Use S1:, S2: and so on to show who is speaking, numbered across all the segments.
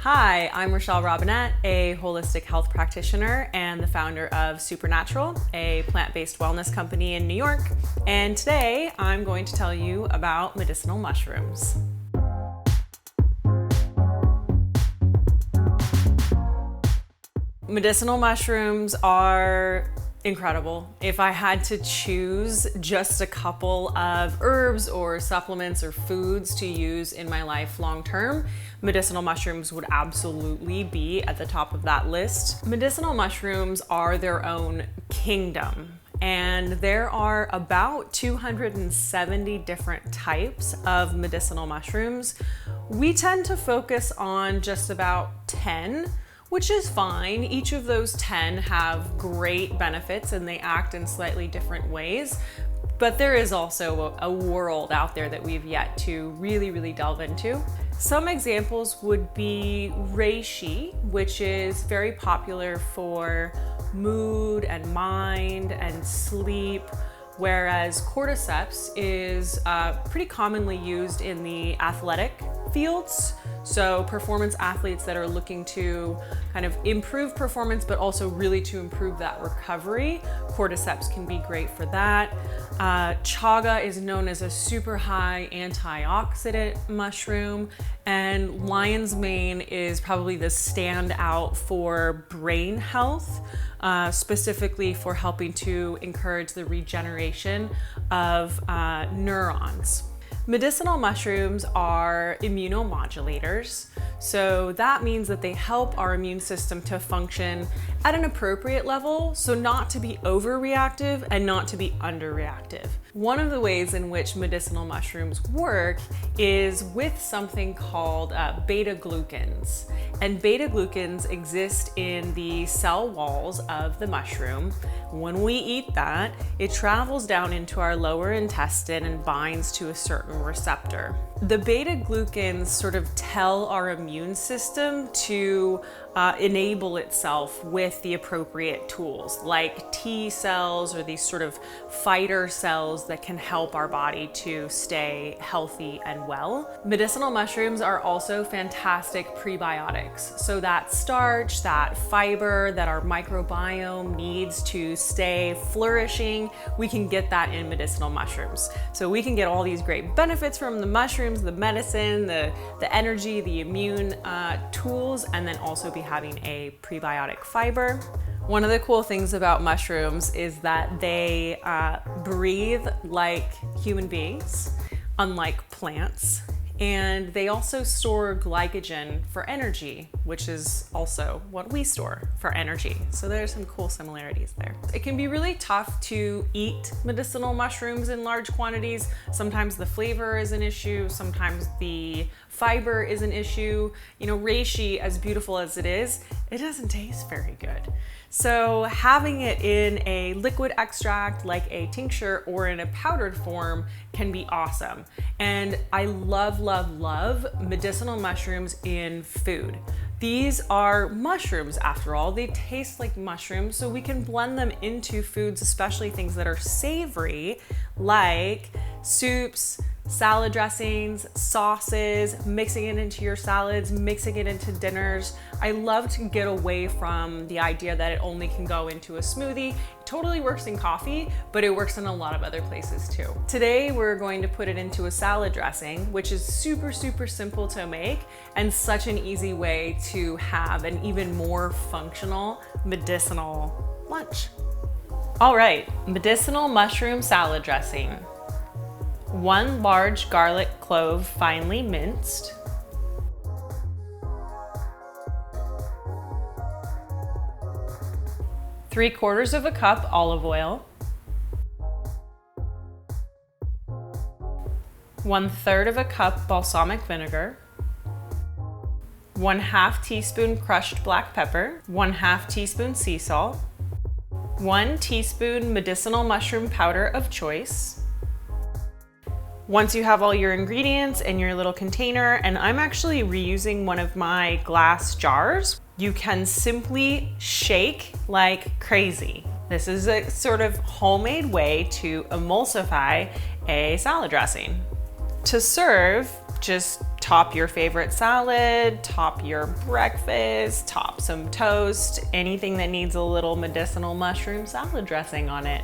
S1: Hi, I'm Rachelle Robinett, a holistic health practitioner and the founder of Supernatural, a plant-based wellness company in New York. And today I'm going to tell you about medicinal mushrooms. Medicinal mushrooms are incredible. If I had to choose just a couple of herbs or supplements or foods to use in my life long term, medicinal mushrooms would absolutely be at the top of that list. Medicinal mushrooms are their own kingdom, and there are about 270 different types of medicinal mushrooms. We tend to focus on just about 10, which is fine. Each of those 10 have great benefits and they act in slightly different ways. But there is also a world out there that we've yet to really delve into. Some examples would be reishi, which is very popular for mood and mind and sleep, whereas cordyceps is pretty commonly used in the athletic fields. So performance athletes that are looking to kind of improve performance, but also really to improve that recovery, cordyceps can be great for that. Chaga is known as a super high antioxidant mushroom, and lion's mane is probably the standout for brain health, specifically for helping to encourage the regeneration of neurons. Medicinal mushrooms are immunomodulators, so that means that they help our immune system to function at an appropriate level, so not to be overreactive and not to be underreactive. One of the ways in which medicinal mushrooms work is with something called beta-glucans. And beta-glucans exist in the cell walls of the mushroom. When we eat that, it travels down into our lower intestine and binds to a certain receptor. The beta-glucans sort of tell our immune system to enable itself with the appropriate tools like T cells or these sort of fighter cells that can help our body to stay healthy and well. Medicinal mushrooms are also fantastic prebiotics. So that starch, that fiber that our microbiome needs to stay flourishing, we can get that in medicinal mushrooms. So we can get all these great benefits from the mushrooms, the medicine, the energy, the immune tools, and then also be having a prebiotic fiber. One of the cool things about mushrooms is that they breathe like human beings, unlike plants. And they also store glycogen for energy, which is also what we store for energy. So there's some cool similarities there. It can be really tough to eat medicinal mushrooms in large quantities. Sometimes the flavor is an issue. Sometimes the fiber is an issue. You know, reishi, as beautiful as it is, it doesn't taste very good. So having it in a liquid extract like a tincture or in a powdered form can be awesome. And I love medicinal mushrooms in food. These are mushrooms after all. They taste like mushrooms, so we can blend them into foods, especially things that are savory, like soups, salad dressings, sauces, mixing it into your salads, mixing it into dinners. I love to get away from the idea that it only can go into a smoothie. It totally works in coffee, but it works in a lot of other places too. Today, we're going to put it into a salad dressing, which is super simple to make and such an easy way to have an even more functional medicinal lunch. All right, medicinal mushroom salad dressing. 1 large garlic clove finely minced, 3/4 cup olive oil, 1/3 cup balsamic vinegar, 1/2 teaspoon crushed black pepper, 1/2 teaspoon sea salt, 1 teaspoon medicinal mushroom powder of choice. Once you have all your ingredients in your little container, and I'm actually reusing one of my glass jars, you can simply shake like crazy. This is a sort of homemade way to emulsify a salad dressing. To serve, just top your favorite salad, top your breakfast, top some toast, anything that needs a little medicinal mushroom salad dressing on it.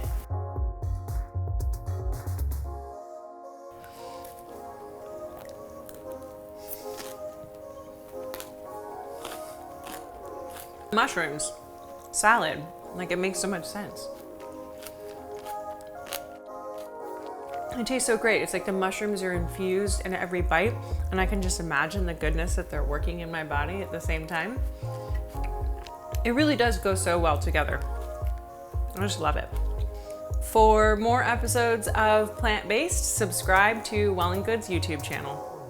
S1: Mushrooms, salad, like it makes so much sense. It tastes so great. It's like the mushrooms are infused in every bite, and I can just imagine the goodness that they're working in my body at the same time. It really does go so well together. I just love it. For more episodes of Plant-Based, subscribe to Well+Good's YouTube channel.